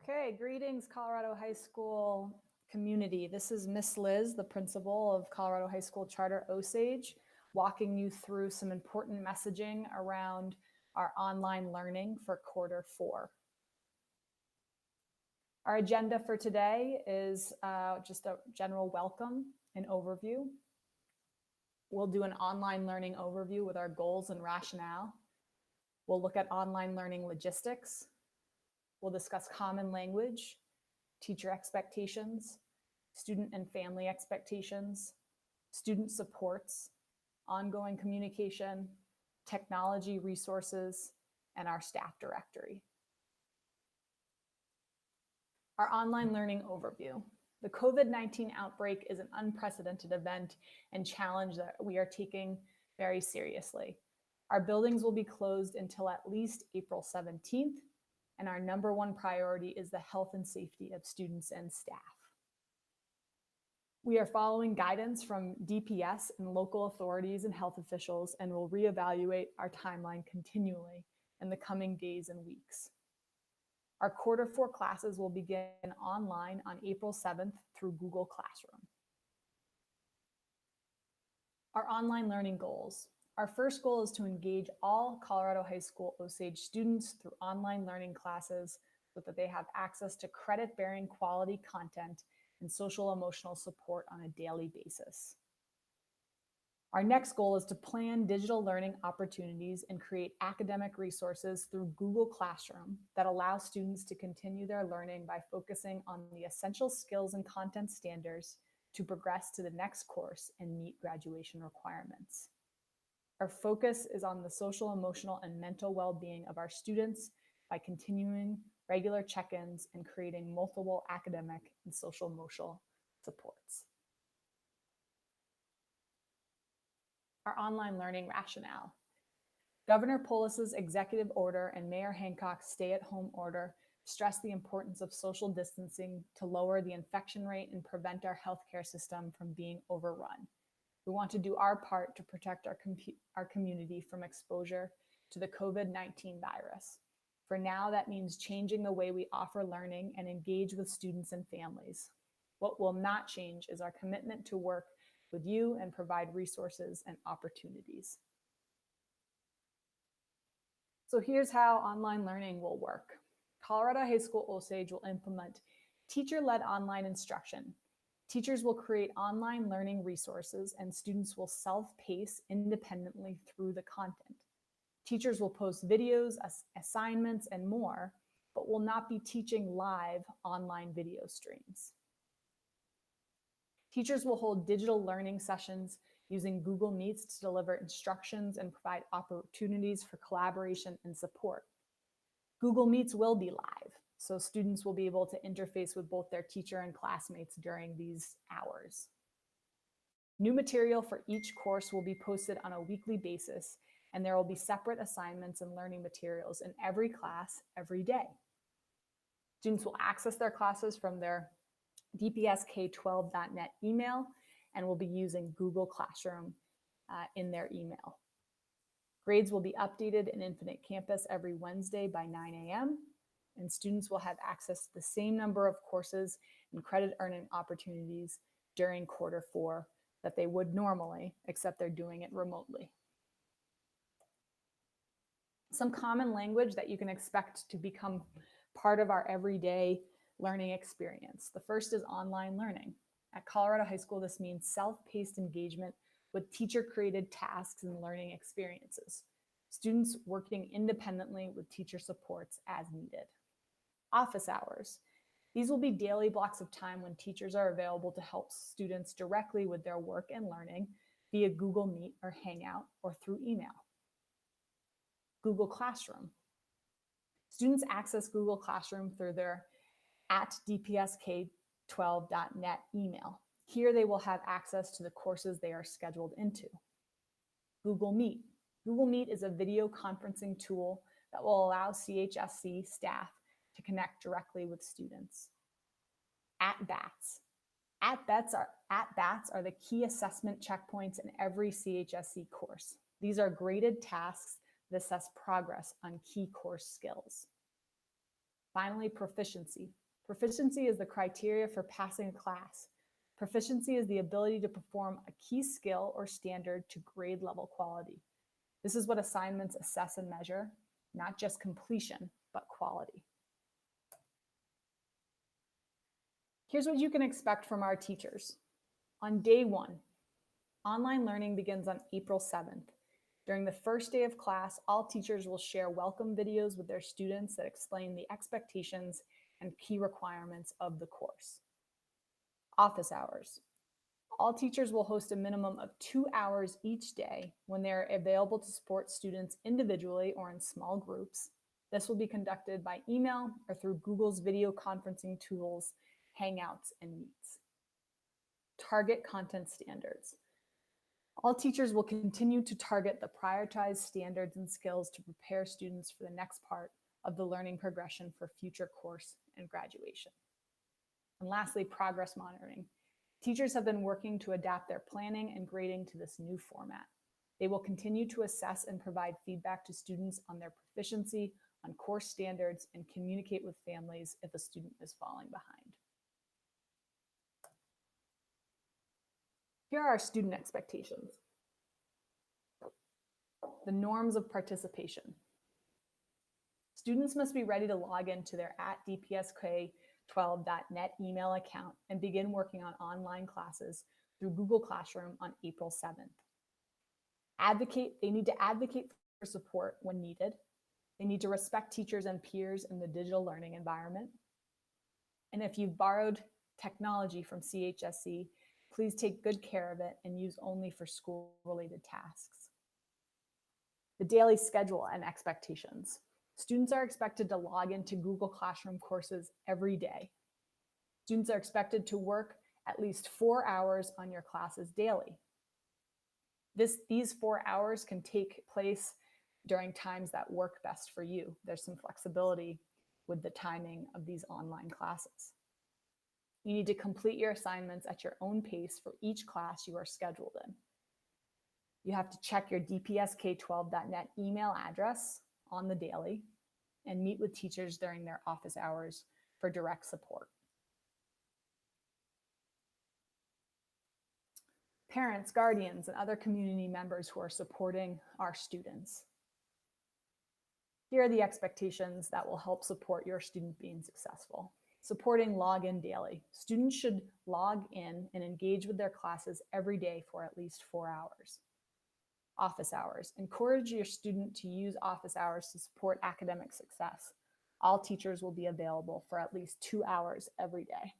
Okay, greetings, Colorado High School community. This is Miss Liz, the principal of Colorado High School Charter Osage, walking you through some important messaging around our online learning for Q4. Our agenda for today is just a general welcome and overview. We'll do an online learning overview with our goals and rationale. We'll look at online learning logistics. We'll discuss common language, teacher expectations, student and family expectations, student supports, ongoing communication, technology resources, and our staff directory. Our online learning overview. The COVID-19 outbreak is an unprecedented event and challenge that we are taking very seriously. Our buildings will be closed until at least April 17th, and our number one priority is the health and safety of students and staff. We are following guidance from DPS and local authorities and health officials, and will reevaluate our timeline continually in the coming days and weeks. Our Q4 classes will begin online on April 7th through Google Classroom. Our online learning goals. Our first goal is to engage all Colorado High School Osage students through online learning classes so that they have access to credit-bearing quality content and social emotional support on a daily basis. Our next goal is to plan digital learning opportunities and create academic resources through Google Classroom that allow students to continue their learning by focusing on the essential skills and content standards to progress to the next course and meet graduation requirements. Our focus is on the social, emotional, and mental well-being of our students by continuing regular check-ins and creating multiple academic and social emotional supports. Our online learning rationale. Governor Polis's executive order and Mayor Hancock's stay-at-home order stress the importance of social distancing to lower the infection rate and prevent our healthcare system from being overrun. We want to do our part to protect our community from exposure to the COVID-19 virus. For now, that means changing the way we offer learning and engage with students and families. What will not change is our commitment to work with you and provide resources and opportunities. So here's how online learning will work. Colorado High School Osage will implement teacher-led online instruction. Teachers will create online learning resources and students will self-pace independently through the content. Teachers will post videos, assignments, and more, but will not be teaching live online video streams. Teachers will hold digital learning sessions using Google Meets to deliver instructions and provide opportunities for collaboration and support. Google Meets will be live, so students will be able to interface with both their teacher and classmates during these hours. New material for each course will be posted on a weekly basis, and there will be separate assignments and learning materials in every class every day. Students will access their classes from their dpsk12.net email and will be using Google Classroom in their email. Grades will be updated in Infinite Campus every Wednesday by 9 a.m. and students will have access to the same number of courses and credit earning opportunities during Q4 that they would normally, except they're doing it remotely. Some common language that you can expect to become part of our everyday learning experience. The first is online learning. At Colorado High School, this means self-paced engagement with teacher-created tasks and learning experiences. Students working independently with teacher supports as needed. Office hours. These will be daily blocks of time when teachers are available to help students directly with their work and learning via Google Meet or Hangout or through email. Google Classroom. Students access Google Classroom through their @dpsk12.net email. Here they will have access to the courses they are scheduled into. Google Meet. Google Meet is a video conferencing tool that will allow CHSC staff to connect directly with students. At-bats. At-bats are the key assessment checkpoints in every CHSC course. These are graded tasks that assess progress on key course skills. Finally, proficiency. Proficiency is the criteria for passing a class. Proficiency is the ability to perform a key skill or standard to grade level quality. This is what assignments assess and measure, not just completion, but quality. Here's what you can expect from our teachers. On day 1, online learning begins on April 7th. During the first day of class, all teachers will share welcome videos with their students that explain the expectations and key requirements of the course. Office hours. All teachers will host a minimum of 2 hours each day when they're available to support students individually or in small groups. This will be conducted by email or through Google's video conferencing tools, Hangouts, and Meets. Target content standards. All teachers will continue to target the prioritized standards and skills to prepare students for the next part of the learning progression for future course and graduation. And lastly, progress monitoring. Teachers have been working to adapt their planning and grading to this new format. They will continue to assess and provide feedback to students on their proficiency, on course standards, and communicate with families if a student is falling behind. Here are our student expectations. The norms of participation. Students must be ready to log into their @dpsk12.net email account and begin working on online classes through Google Classroom on April 7th. They need to advocate for support when needed. They need to respect teachers and peers in the digital learning environment. And if you've borrowed technology from CHSC, please take good care of it and use only for school-related tasks. The daily schedule and expectations. Students are expected to log into Google Classroom courses every day. Students are expected to work at least 4 hours on your classes daily. These 4 hours can take place during times that work best for you. There's some flexibility with the timing of these online classes. You need to complete your assignments at your own pace for each class you are scheduled in. You have to check your dpsk12.net email address on the daily and meet with teachers during their office hours for direct support. Parents, guardians, and other community members who are supporting our students. Here are the expectations that will help support your student being successful. Supporting login daily. Students should log in and engage with their classes every day for at least 4 hours. Office hours. Encourage your student to use office hours to support academic success. All teachers will be available for at least 2 hours every day.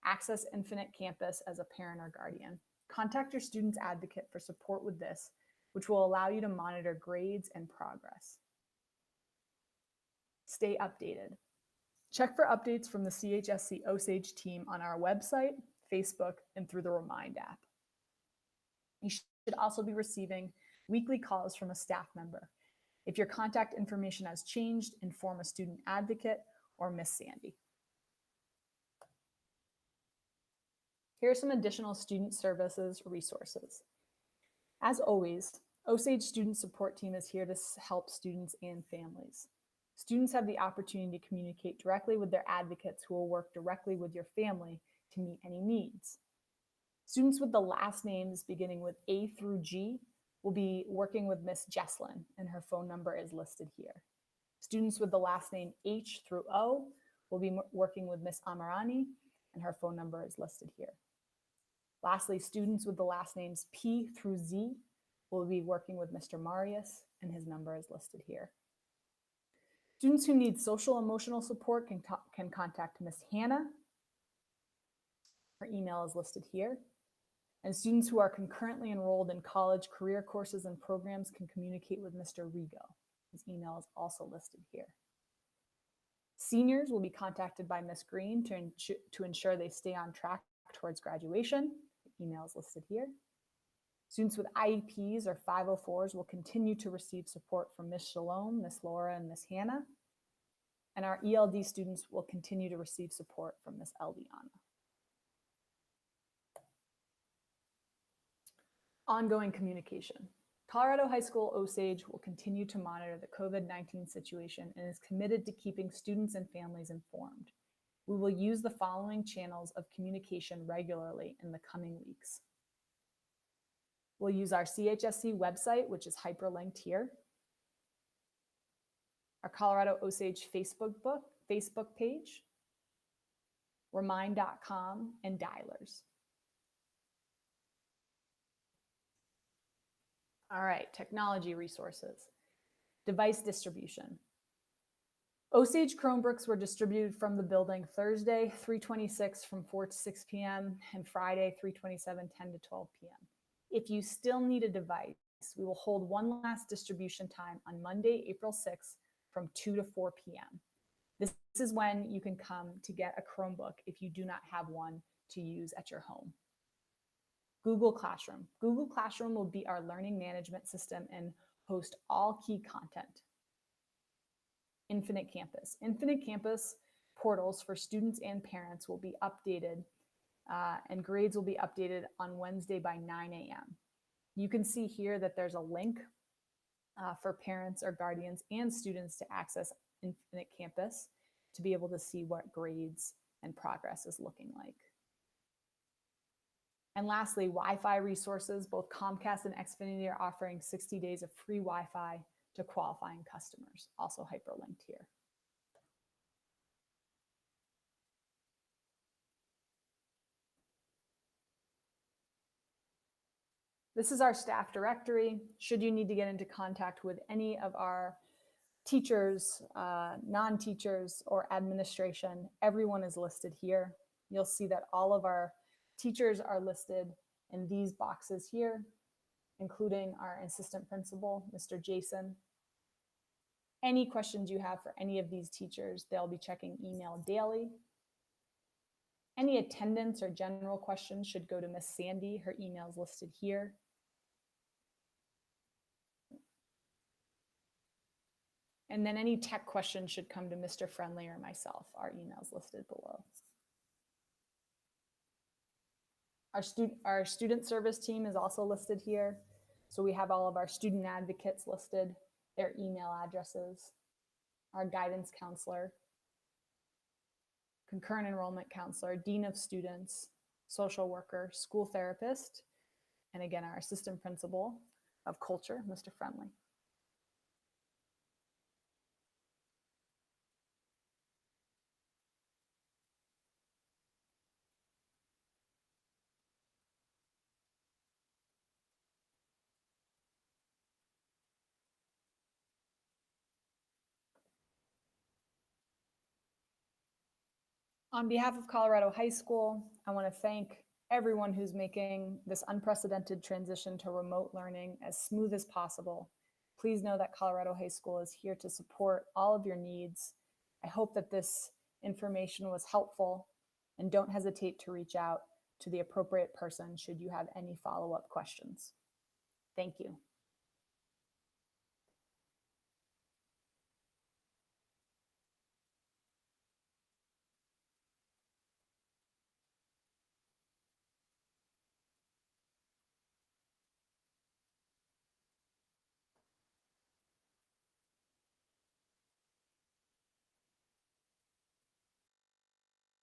Access Infinite Campus as a parent or guardian. Contact your student's advocate for support with this, which will allow you to monitor grades and progress. Stay updated. Check for updates from the CHSC Osage team on our website, Facebook, and through the Remind app. You should also be receiving weekly calls from a staff member. If your contact information has changed, inform a student advocate or Miss Sandy. Here are some additional student services resources. As always, Osage Student Support Team is here to help students and families. Students have the opportunity to communicate directly with their advocates who will work directly with your family to meet any needs. Students with the last names beginning with A through G will be working with Miss Jesslyn, and her phone number is listed here. Students with the last name H through O will be working with Miss Amarani, and her phone number is listed here. Lastly, students with the last names P through Z will be working with Mr. Marius, and his number is listed here. Students who need social emotional support can contact Miss Hannah. Her email is listed here. And students who are concurrently enrolled in college career courses and programs can communicate with Mr. Rigo. His email is also listed here. Seniors will be contacted by Miss Green to ensure they stay on track towards graduation. The email is listed here. Students with IEPs or 504s will continue to receive support from Miss Shalom, Miss Laura, and Miss Hannah. And our ELD students will continue to receive support from Miss Elviana. Ongoing communication. Colorado High School Osage will continue to monitor the COVID-19 situation and is committed to keeping students and families informed. We will use the following channels of communication regularly in the coming weeks. We'll use our CHSC website, which is hyperlinked here, our Colorado Osage Facebook page, remind.com, and dialers. All right, technology resources. Device distribution. Osage Chromebooks were distributed from the building Thursday, 3/26 from 4 to 6 p.m. and Friday, 3/27, 10 to 12 p.m. If you still need a device, we will hold one last distribution time on Monday, April 6th from 2 to 4 p.m. This is when you can come to get a Chromebook if you do not have one to use at your home. Google Classroom. Google Classroom will be our learning management system and host all key content. Infinite Campus. Infinite Campus portals for students and parents will be updated and grades will be updated on Wednesday by 9 a.m. You can see here that there's a link for parents or guardians and students to access Infinite Campus to be able to see what grades and progress is looking like. And lastly, Wi-Fi resources. Both Comcast and Xfinity are offering 60 days of free Wi-Fi to qualifying customers, also hyperlinked here. This is our staff directory. Should you need to get into contact with any of our teachers, non-teachers, or administration, everyone is listed here. You'll see that all of our teachers are listed in these boxes here, including our assistant principal, Mr. Jason. Any questions you have for any of these teachers, they'll be checking email daily. Any attendance or general questions should go to Miss Sandy. Her email is listed here. And then any tech questions should come to Mr. Friendly or myself. Our email is listed below. Our student service team is also listed here. So we have all of our student advocates listed, their email addresses, our guidance counselor, concurrent enrollment counselor, dean of students, social worker, school therapist, and again, our assistant principal of culture, Mr. Friendly. On behalf of Colorado High School, I want to thank everyone who's making this unprecedented transition to remote learning as smooth as possible. Please know that Colorado High School is here to support all of your needs. I hope that this information was helpful, and don't hesitate to reach out to the appropriate person should you have any follow-up questions. Thank you.